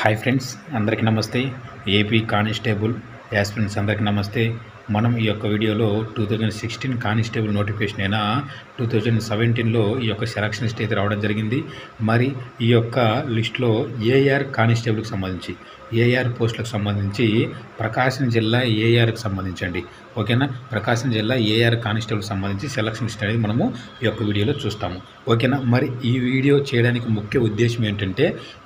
Hi friends, అందరికీ నమస్తే. AP constable aspirants అందరికీ నమస్తే. మనం ఈ యొక్క వీడియోలో 2016 కానిస్టేబుల్ నోటిఫికేషన్ అయినా 2017లో ఈ యొక్క సెలక్షన్ లిస్ట్ అయితే రావడం జరిగింది. మరి ఈ యొక్క లిస్టులో ఏఆర్ కానిస్టేబుల్కి సంబంధించి ఏఆర్ పోస్టులకు సంబంధించి ప్రకాశం జిల్లా ఏఆర్కి సంబంధించండి. ఓకేనా, ప్రకాశం జిల్లా ఏఆర్ కానిస్టేబుల్కి సంబంధించి సెలక్షన్ లిస్ట్ అనేది మనము ఈ యొక్క వీడియోలో చూస్తాము. ఓకేనా, మరి ఈ వీడియో చేయడానికి ముఖ్య ఉద్దేశం ఏంటంటే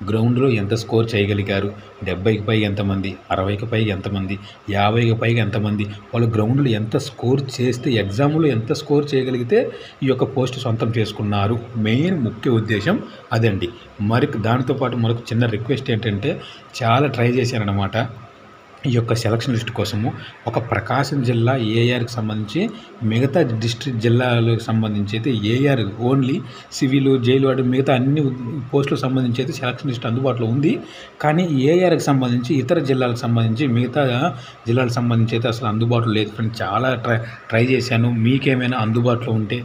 గ్రౌండ్లో ఎంత స్కోర్ చేయగలిగారు, 70కి పైగా ఎంతమంది, 60కి పైగా ఎంతమంది, 50కి పైగా ఎంతమంది, వాళ్ళు గ్రౌండ్లో ఎంత స్కోర్ చేస్తే ఎగ్జామ్లో ఎంత స్కోర్ చేయగలిగితే ఈ యొక్క పోస్ట్ సొంతం చేసుకున్నారు. మెయిన్ ముఖ్య ఉద్దేశం అదండి. మరి దానితోపాటు మరొక చిన్న రిక్వెస్ట్ ఏంటంటే చాలా ట్రై చేశానన్నమాట ఈ యొక్క సెలక్షన్ లిస్ట్ కోసము. ఒక ప్రకాశం జిల్లా ఏఆర్కి సంబంధించి మిగతా డిస్ట్రిక్ట్ జిల్లాలకు సంబంధించి అయితే ఏఆర్ ఓన్లీ సివిల్, జైలు వాడు మిగతా అన్ని పోస్టులకు సంబంధించి అయితే సెలక్షన్ లిస్ట్ అందుబాటులో ఉంది. కానీ ఏఆర్కి సంబంధించి ఇతర జిల్లాలకు సంబంధించి మిగతా జిల్లాలకు సంబంధించి అయితే అసలు అందుబాటులో లేదు ఫ్రెండ్స్. చాలా ట్రై చేశాను. మీకేమైనా అందుబాటులో ఉంటే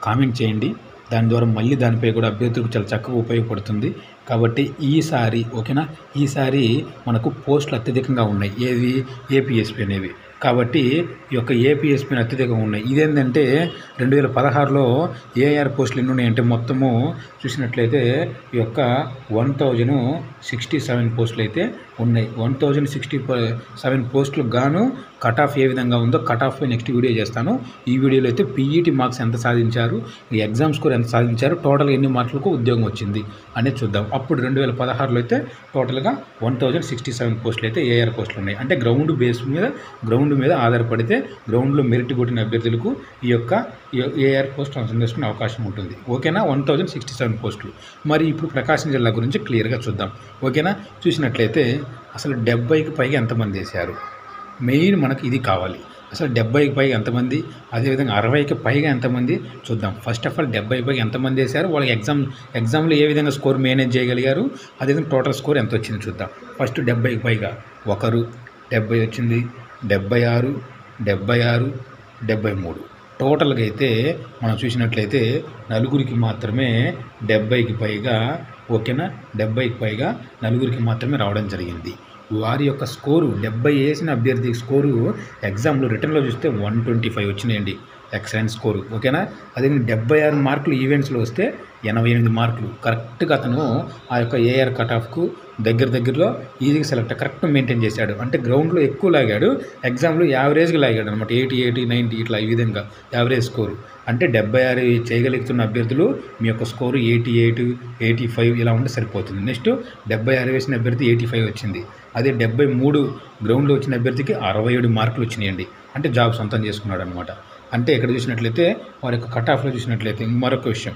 కామెంట్ చేయండి. దాని ద్వారా మళ్ళీ దానిపై కూడా అభ్యర్థులకు చాలా చక్కగా ఉపయోగపడుతుంది. కాబట్టి ఈసారి ఓకేనా, ఈసారి మనకు పోస్టులు అత్యధికంగా ఉన్నాయి. ఏవి? ఏపీఎస్పీ అనేవి. కాబట్టి ఈ యొక్క ఏపీఎస్పీని అత్యధికంగా ఉన్నాయి. ఇదేంటంటే 2016లో ఏఆర్ పోస్టులు ఎన్ని ఉన్నాయంటే మొత్తము చూసినట్లయితే ఈ యొక్క 1067 పోస్టులు అయితే ఉన్నాయి. 1067 పోస్టులకు గాను కట్ ఆఫ్ ఏ విధంగా ఉందో కట్ ఆఫ్ నెక్స్ట్ వీడియో చేస్తాను. ఈ వీడియోలో అయితే పీఈటీ మార్క్స్ ఎంత సాధించారు, ఈ ఎగ్జామ్ స్కోర్ ఎంత సాధించారు, టోటల్ ఎన్ని మార్కులకు ఉద్యోగం వచ్చింది అనేది చూద్దాం. అప్పుడు 2016లో అయితే టోటల్గా 1067 పోస్టులు అయితే ఏఆర్ పోస్టులు ఉన్నాయి. అంటే గ్రౌండ్ మీద ఆధారపడితే గ్రౌండ్లో మెరిట్ కొట్టిన అభ్యర్థులకు ఈ యొక్క ఏఆర్ పోస్ట్ సొంతం చేసుకునే అవకాశం ఉంటుంది. ఓకేనా, 1067 పోస్టులు. మరి ఇప్పుడు ప్రకాశం జిల్లా గురించి క్లియర్గా చూద్దాం. ఓకేనా, చూసినట్లయితే అసలు 70కి పైగా ఎంతమంది వేశారు, మెయిన్ మనకి ఇది కావాలి. అసలు 70కి పైగా ఎంతమంది, అదేవిధంగా 60కి పైగా ఎంతమంది చూద్దాం. ఫస్ట్ ఆఫ్ ఆల్ 70కి పైగా ఎంతమంది వేశారు, వాళ్ళకి ఎగ్జామ్లో ఏ విధంగా స్కోర్ మేనేజ్ చేయగలిగారు, అదేవిధంగా టోటల్ స్కోర్ ఎంత వచ్చింది చూద్దాం. ఫస్ట్ 70కి పైగా ఒకరు 70 వచ్చింది, 76, 73. టోటల్గా అయితే మనం చూసినట్లయితే నలుగురికి మాత్రమే 70కి పైగా, ఓకేనా, 70కి పైగా నలుగురికి మాత్రమే రావడం జరిగింది. వారి యొక్క స్కోరు 70 వేసిన అభ్యర్థి స్కోరు ఎగ్జామ్లో రిటర్న్లో చూస్తే 125 వచ్చినాయండి. Excellent score. ఓకేనా, అదే 76 మార్కులు ఈవెంట్స్లో వస్తే 88 మార్కులు. కరెక్ట్గా అతను ఆ యొక్క ఏఆర్ కట్ ఆఫ్కు దగ్గరలో ఈజీగా సెలెక్ట్ కరెక్ట్ మెయింటైన్ చేశాడు. అంటే గ్రౌండ్లో ఎక్కువ లాగాడు, ఎగ్జామ్లో యావరేజ్గా లాగాడు అనమాట. 80, 90 ఇట్లా ఈ విధంగా యావరేజ్ స్కోరు. అంటే 76 చేయగలుగుతున్న అభ్యర్థులు మీ యొక్క స్కోరు 88, 85 ఇలా ఉంటే సరిపోతుంది. నెక్స్ట్ 76 వేసిన అభ్యర్థి 85 వచ్చింది. అదే 73 గ్రౌండ్లో వచ్చిన అభ్యర్థికి 67 మార్కులు వచ్చినాయండి. అంటే జాబ్ సొంతం చేసుకున్నాడు అనమాట. అంటే ఇక్కడ చూసినట్లయితే వారి యొక్క కట్ ఆఫ్లో చూసినట్లయితే మరొక విషయం,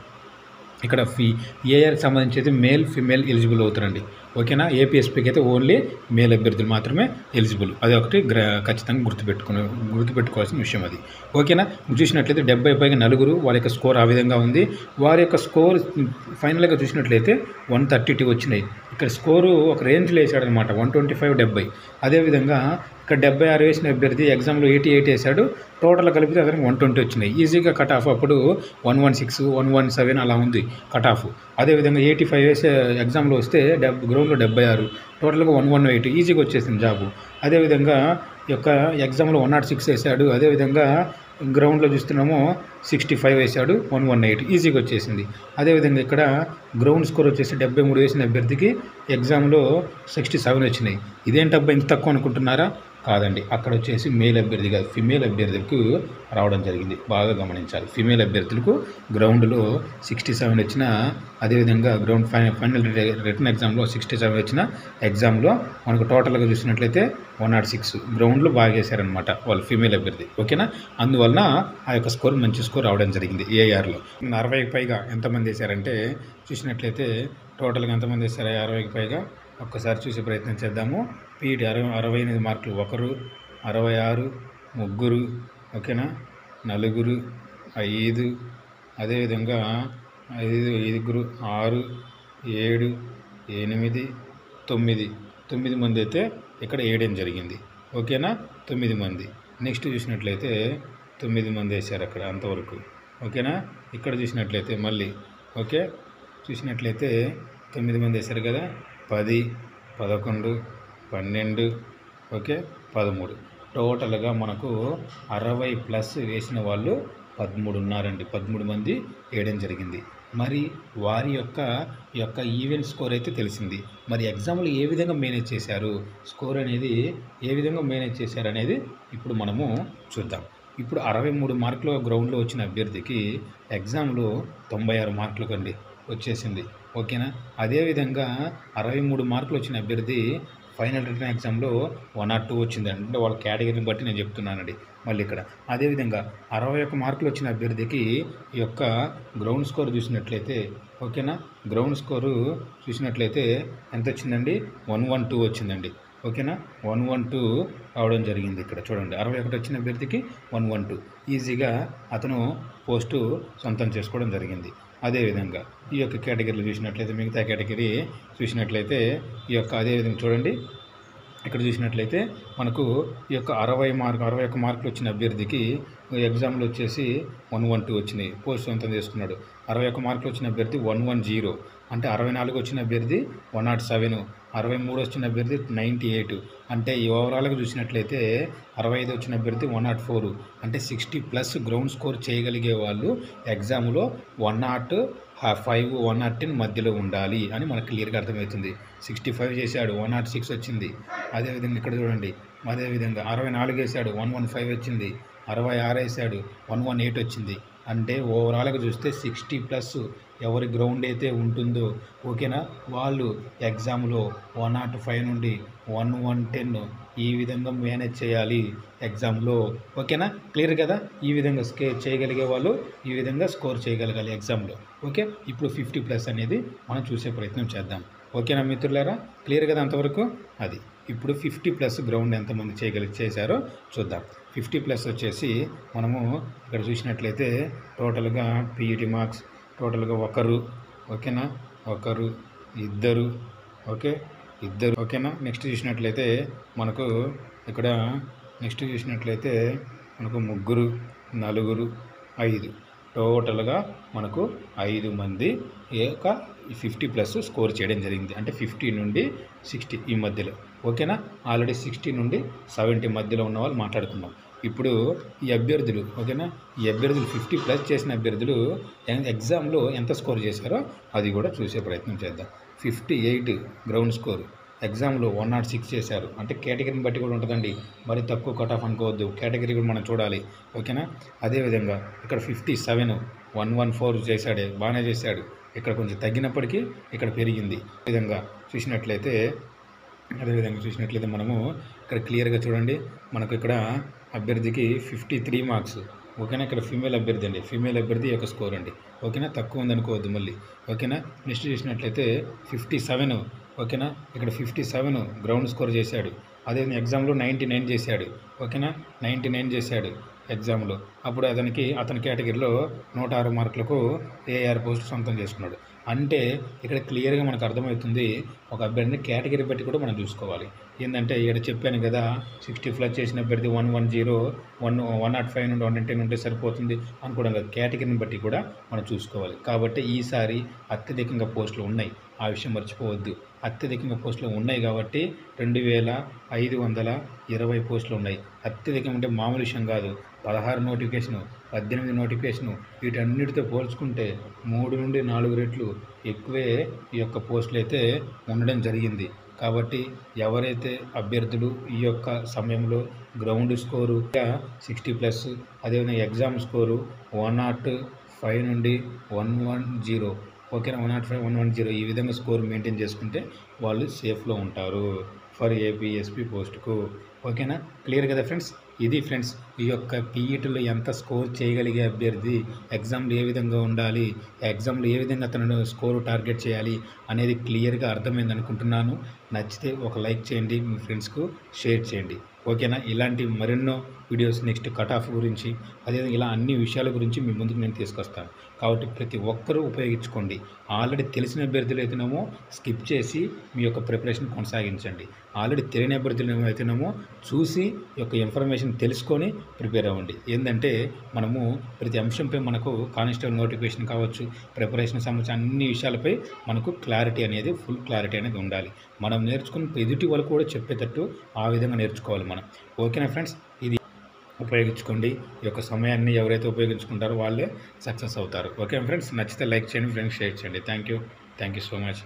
ఇక్కడ ఏఆర్కి సంబంధించి అయితే మేల్, ఫిమేల్ ఎలిజిబుల్ అవుతారండి. ఏపీఎస్పీకి అయితే ఓన్లీ మేల్ అభ్యర్థులు మాత్రమే ఎలిజిబుల్. అది ఒకటి ఖచ్చితంగా గుర్తుపెట్టుకోవాల్సిన విషయం అది. ఓకేనా, చూసినట్లయితే 70 పైగా నలుగురు, వారి యొక్క స్కోర్ ఆ విధంగా ఉంది. వారి యొక్క స్కోర్ ఫైనల్గా చూసినట్లయితే 132 వచ్చినాయి. ఇక్కడ స్కోరు ఒక రేంజ్లో వేసాడనమాట, 125, 70. అదేవిధంగా ఇక్కడ 76 వేసిన అభ్యర్థి ఎగ్జామ్లో 88 వేశాడు. టోటల్ కలిపితే అతనికి 120 వచ్చినాయి. ఈజీగా కట్ ఆఫ్ అప్పుడు 116, 117 అలా ఉంది కట్ ఆఫ్. అదేవిధంగా 85 వేసే ఎగ్జామ్లో వస్తే గ్రౌండ్లో 76, టోటల్గా 118 ఈజీగా వచ్చేసింది జాబు. అదేవిధంగా ఈ యొక్క ఎగ్జామ్లో 106 వేసాడు. అదేవిధంగా గ్రౌండ్లో చూస్తున్నామో 65 వేసాడు, 118 ఈజీగా వచ్చేసింది. అదేవిధంగా ఇక్కడ గ్రౌండ్ స్కోర్ వచ్చేసి 73 వేసిన అభ్యర్థికి ఎగ్జామ్లో 67 వచ్చినాయి. ఇదేంటబ్బా ఇంత తక్కువ అనుకుంటున్నారా? కాదండి, అక్కడ వచ్చేసి మేల్ అభ్యర్థి కాదు, ఫిమేల్ అభ్యర్థులకు రావడం జరిగింది. బాగా గమనించాలి. ఫిమేల్ అభ్యర్థులకు గ్రౌండ్లో 67 వచ్చిన, అదేవిధంగా గ్రౌండ్ ఫైనల్ రిటర్న్ ఎగ్జామ్లో 67 వచ్చిన ఎగ్జామ్లో మనకు టోటల్గా చూసినట్లయితే 106 గ్రౌండ్లో బాగా వేశారనమాట వాళ్ళు ఫిమేల్ అభ్యర్థి. ఓకేనా, అందువలన ఆ యొక్క స్కోర్ మంచి స్కోర్ రావడం జరిగింది ఏఆర్లో. 60కి పైగా ఎంతమంది వేశారంటే చూసినట్లయితే టోటల్గా ఎంతమంది వేశారు 60కి పైగా ఒక్కసారి చూసే ప్రయత్నం చేద్దాము. పీఈటీ 68 మార్కులు ఒకరు, 66 ముగ్గురు, ఓకేనా, నలుగురు, 5, అదేవిధంగా 5, 6, 7, 8, 9 మంది అయితే ఇక్కడ వేయడం జరిగింది. ఓకేనా, 9 మంది. నెక్స్ట్ చూసినట్లయితే 9 మంది వేశారు అక్కడ అంతవరకు. ఓకేనా, ఇక్కడ చూసినట్లయితే మళ్ళీ ఓకే చూసినట్లయితే 9 మంది వేశారు కదా, 10, 11, 12, ఓకే 13. టోటల్గా మనకు 60+ వేసిన వాళ్ళు 13 ఉన్నారండి. 13 మంది వేయడం జరిగింది. మరి వారి యొక్క ఈవెంట్ స్కోర్ అయితే తెలిసింది. మరి ఎగ్జామ్లో ఏ విధంగా మేనేజ్ చేశారు, స్కోర్ అనేది ఏ విధంగా మేనేజ్ చేశారు అనేది ఇప్పుడు మనము చూద్దాం. ఇప్పుడు 63 మార్కులు గ్రౌండ్లో వచ్చిన అభ్యర్థికి ఎగ్జామ్లో 96 మార్కులకు అండి వచ్చేసింది. ఓకేనా. అదేవిధంగా 63 మార్కులు వచ్చిన అభ్యర్థి ఫైనల్ రిటర్న్ ఎగ్జామ్లో 1 or 2 వచ్చిందండి. అంటే వాళ్ళ కేటగిరీని బట్టి నేను చెప్తున్నానండి మళ్ళీ ఇక్కడ. అదేవిధంగా 61 మార్కులు వచ్చిన అభ్యర్థికి ఈ యొక్క గ్రౌండ్ స్కోర్ చూసినట్లయితే, ఓకేనా, గ్రౌండ్ స్కోరు చూసినట్లయితే ఎంత వచ్చిందండి, 112 వచ్చిందండి. ఓకేనా, 112 రావడం జరిగింది. ఇక్కడ చూడండి, 61 వచ్చిన అభ్యర్థికి 112 ఈజీగా అతను పోస్టు సొంతం చేసుకోవడం జరిగింది. అదేవిధంగా ఈ యొక్క కేటగిరీలు చూసినట్లయితే, మిగతా కేటగిరీ చూసినట్లయితే ఈ యొక్క అదేవిధంగా చూడండి, ఇక్కడ చూసినట్లయితే మనకు ఈ యొక్క 61 మార్కులు వచ్చిన అభ్యర్థికి ఎగ్జామ్లో వచ్చేసి 112 వచ్చినాయి, పోస్ట్ సొంతం చేసుకున్నాడు. 61 మార్కులు వచ్చిన అభ్యర్థి 110, అంటే 64 వచ్చిన అభ్యర్థి 107, 63 వచ్చిన అభ్యర్థి 98, అంటే ఈ ఓవరాల్గా చూసినట్లయితే 65 వచ్చిన అభ్యర్థి 104, అంటే 60+ గ్రౌండ్ స్కోర్ చేయగలిగే వాళ్ళు ఎగ్జామ్లో 105, 110 మధ్యలో ఉండాలి అని మనకు క్లియర్గా అర్థమవుతుంది. 65 చేశాడు, 106 వచ్చింది. అదేవిధంగా ఇక్కడ చూడండి, అదేవిధంగా 64 వేసాడు, 115 వచ్చింది. 66 వేసాడు, 118 వచ్చింది. అంటే ఓవరాల్గా చూస్తే 60+ ఎవరి గ్రౌండ్ అయితే ఉంటుందో, ఓకేనా, వాళ్ళు ఎగ్జామ్లో 105 నుండి 110 ఈ విధంగా మేనేజ్ చేయాలి ఎగ్జామ్లో. ఓకేనా, క్లియర్ కదా. ఈ విధంగా చేయగలిగే వాళ్ళు ఈ విధంగా స్కోర్ చేయగలగాలి ఎగ్జామ్లో. ఓకే, ఇప్పుడు 50+ అనేది మనం చూసే ప్రయత్నం చేద్దాం. ఓకేనా మిత్రులారా, క్లియర్ కదా అంతవరకు. అది ఇప్పుడు 50+ గ్రౌండ్ ఎంతమంది చేశారో చూద్దాం. 50+ వచ్చేసి మనము ఇక్కడ చూసినట్లయితే టోటల్గా పీఈటీ మార్క్స్ టోటల్గా ఒకరు, ఓకేనా, ఒకరు, ఇద్దరు, ఓకే, ఇద్దరు, ఓకేనా. నెక్స్ట్ చూసినట్లయితే మనకు ఇక్కడ నెక్స్ట్ చూసినట్లయితే మనకు ముగ్గురు, నలుగురు, 5, టోటల్గా మనకు 5 మంది ఏక 50+ స్కోర్ చేయడం జరిగింది. అంటే 50 నుండి 60 ఈ మధ్యలో, ఓకేనా. ఆల్రెడీ 60 నుండి 70 మధ్యలో ఉన్న వాళ్ళు మాట్లాడుతున్నాం. ఇప్పుడు ఈ అభ్యర్థులు, ఓకేనా, ఈ అభ్యర్థులు 50+ చేసిన అభ్యర్థులు ఎగ్జామ్లో ఎంత స్కోర్ చేశారో అది కూడా చూసే ప్రయత్నం చేద్దాం. 58 గ్రౌండ్ స్కోర్, ఎగ్జామ్లో 106 చేశారు. అంటే కేటగిరీని బట్టి కూడా ఉంటుందండి, మరి తక్కువ కట్ ఆఫ్ అనుకోవద్దు, కేటగిరీ కూడా మనం చూడాలి, ఓకేనా. అదేవిధంగా ఇక్కడ 57, 114 చేశాడే, బాగానే చేశాడు. ఇక్కడ కొంచెం తగ్గినప్పటికీ ఇక్కడ పెరిగింది. అదేవిధంగా చూసినట్లయితే మనము ఇక్కడ క్లియర్గా చూడండి, మనకు ఇక్కడ అభ్యర్థికి 53 మార్క్స్, ఓకేనా. ఇక్కడ ఫీమేల్ అభ్యర్థి అండి, ఫీమేల్ అభ్యర్థి యొక్క స్కోర్ అండి, ఓకేనా, తక్కువ ఉంది అనుకోవద్దు మళ్ళీ, ఓకేనా. నెక్స్ట్ చూసినట్లయితే 57, ఓకేనా, ఇక్కడ 57 గ్రౌండ్ స్కోర్ చేశాడు. అదేవిధంగా ఎగ్జామ్లో 99 చేశాడు, ఓకేనా, 99 చేశాడు ఎగ్జామ్లో. అప్పుడు అతని కేటగిరీలో 106 మార్కులకు ఏఆర్ పోస్ట్ సొంతం చేసుకున్నాడు. అంటే ఇక్కడ క్లియర్గా మనకు అర్థమవుతుంది, ఒక అభ్యర్థిని కేటగిరీ బట్టి కూడా మనం చూసుకోవాలి. ఏంటంటే ఇక్కడ చెప్పాను కదా, 60+ చేసిన అభ్యర్థి 110, 105 నుండి 110 ఉంటే సరిపోతుంది అనుకోవడం కదా, కేటగిరీని బట్టి కూడా మనం చూసుకోవాలి. కాబట్టి ఈసారి అత్యధికంగా పోస్టులు ఉన్నాయి, ఆ విషయం మర్చిపోవద్దు. అత్యధికంగా పోస్టులు ఉన్నాయి కాబట్టి 2520 పోస్టులు ఉన్నాయి. అత్యధికం అంటే మామూలు విషయం కాదు. 16 నోటిఫికేషను, 18 నోటిఫికేషను, వీటన్నిటితో పోల్చుకుంటే 3 నుండి 4 రెట్లు ఎక్కువే ఈ యొక్క పోస్టులు అయితే ఉండడం జరిగింది. కాబట్టి ఎవరైతే అభ్యర్థులు ఈ యొక్క సమయంలో గ్రౌండ్ స్కోరు 60+, అదేవిధంగా ఎగ్జామ్ స్కోరు 105 నుండి 110, ఓకేనా, 105, 110 ఈ విధంగా స్కోర్ మెయింటైన్ చేసుకుంటే వాళ్ళు సేఫ్లో ఉంటారు ఫర్ ఏపీఎస్పీ పోస్టుకు. ఓకేనా, క్లియర్ కదా ఫ్రెండ్స్. ఇది ఫ్రెండ్స్ ఈ యొక్క పీఈటీలో ఎంత స్కోర్ చేయగలిగే అభ్యర్థి, ఎగ్జామ్లో ఏ విధంగా ఉండాలి, ఎగ్జామ్లో ఏ విధంగా అతను స్కోరు టార్గెట్ చేయాలి అనేది క్లియర్గా అర్థమైంది అనుకుంటున్నాను. నచ్చితే ఒక లైక్ చేయండి, మీ ఫ్రెండ్స్కు షేర్ చేయండి, ఓకేనా. ఇలాంటి మరెన్నో వీడియోస్ నెక్స్ట్ కట్ ఆఫ్ గురించి, అదేవిధంగా ఇలా అన్ని విషయాల గురించి మీ ముందుకు నేను తీసుకొస్తాను. కాబట్టి ప్రతి ఒక్కరూ ఉపయోగించుకోండి. ఆల్రెడీ తెలిసిన అభ్యర్థులు అయితేనేమో స్కిప్ చేసి మీ యొక్క ప్రిపరేషన్ కొనసాగించండి. ఆల్రెడీ తెలియని అభ్యర్థులు అయితేనేమో చూసి ఈ యొక్క ఇన్ఫర్మేషన్ తెలుసుకొని ప్రిపేర్ అవ్వండి. ఏందంటే మనము ప్రతి అంశంపై మనకు కానిస్టేబుల్ నోటిఫికేషన్ కావచ్చు, ప్రిపరేషన్ సంబంధించిన అన్ని విషయాలపై మనకు క్లారిటీ అనేది, ఫుల్ క్లారిటీ అనేది ఉండాలి. మనం నేర్చుకున్న ఎదుటి వాళ్ళు కూడా చెప్పేటట్టు ఆ విధంగా నేర్చుకోవాలి మనం. ఓకేనా ఫ్రెండ్స్? ఇది ఉపయోగించుకోండి. ఈ యొక్క సమయాన్ని ఎవరైతే ఉపయోగించుకుంటారో వాళ్ళే సక్సెస్ అవుతారు. ఓకే ఫ్రెండ్స్, నచ్చితే లైక్ చేయండి, ఫ్రెండ్స్ షేర్ చేయండి. Thank you so much.